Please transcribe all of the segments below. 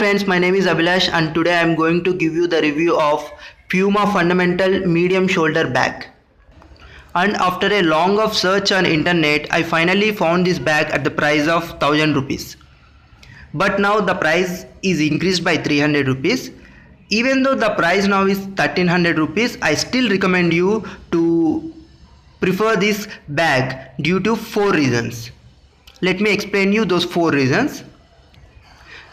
Friends, my name is Abhilash and today I am going to give you the review of Puma Fundamental Medium Shoulder Bag. And after a long of search on internet, I finally found this bag at the price of 1000 rupees. But now the price is increased by 300 rupees. Even though the price now is 1300 rupees, I still recommend you to prefer this bag due to 4 reasons. Let me explain you those 4 reasons.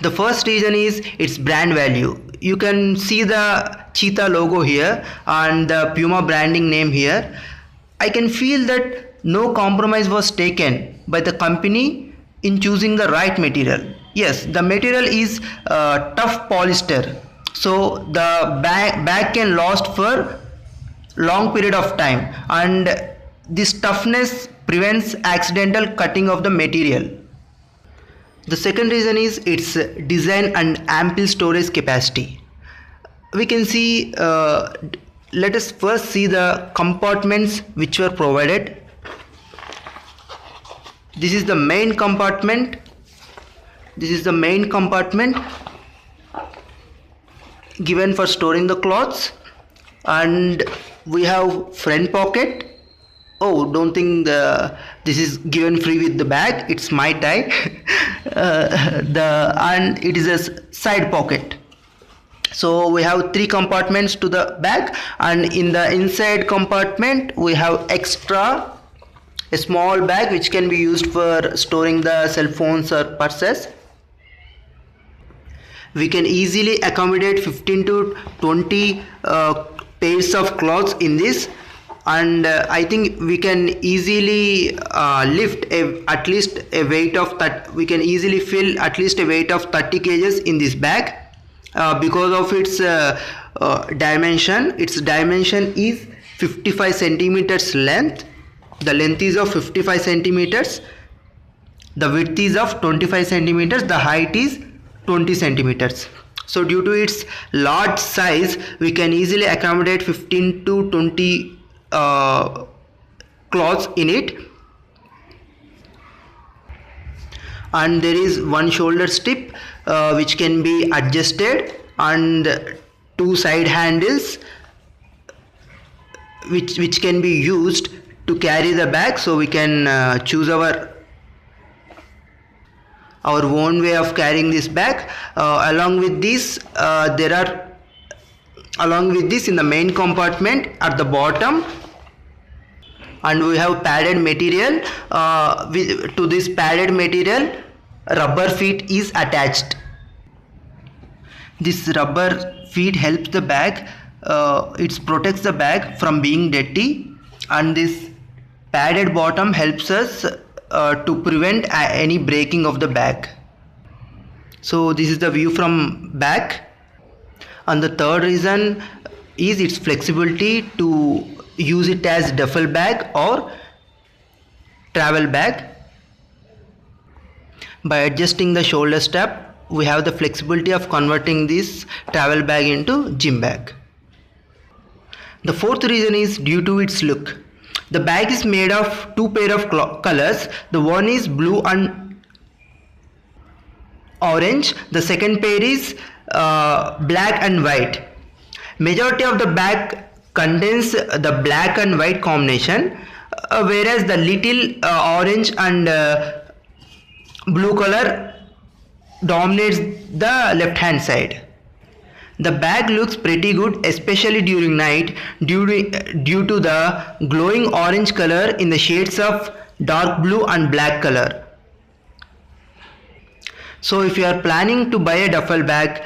The first reason is its brand value. You can see the cheetah logo here and the Puma branding name here. I can feel that no compromise was taken by the company in choosing the right material. Yes, the material is tough polyester, so the bag can last for long period of time, and this toughness prevents accidental cutting of the material. The second reason is its design and ample storage capacity. We can see, let us first see the compartments which were provided. This is the main compartment. This is the main compartment given for storing the clothes, and we have front pocket. Oh, don't think this is given free with the bag. It's my tie. And it is a side pocket. So we have 3 compartments to the bag, and in the inside compartment we have extra a small bag which can be used for storing the cell phones or purses. We can easily accommodate 15 to 20 pairs of clothes in this, and I think we can easily lift at least a weight of we can easily fill at least a weight of 30 kgs in this bag because of its dimension. Its dimension is 55 centimeters length. The length is of 55 centimeters. The width is of 25 centimeters. The height is 20 centimeters. So due to its large size, we can easily accommodate 15 to 20 cloths in it. And there is one shoulder strip which can be adjusted, and 2 side handles which can be used to carry the bag, so we can choose our own way of carrying this bag. Along with this in the main compartment at the bottom, and we have padded material. To this padded material, rubber feet is attached. This rubber feet helps the bag, it protects the bag from being dirty, and this padded bottom helps us to prevent any breaking of the bag. So this is the view from back. And the third reason is its flexibility to use it as duffel bag or travel bag. By adjusting the shoulder strap, we have the flexibility of converting this travel bag into gym bag. The fourth reason is due to its look. The bag is made of 2 pair of colors. The one is blue and orange. The second pair is black and white. Majority of the bag contains the black and white combination, whereas the little orange and blue color dominates the left hand side. The bag looks pretty good, especially during night, due to the glowing orange color in the shades of dark blue and black color. So if you are planning to buy a duffel bag,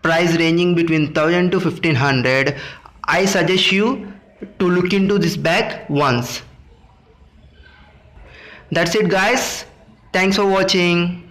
price ranging between 1000 to 1500, I suggest you to look into this bag once. That's it guys. Thanks for watching.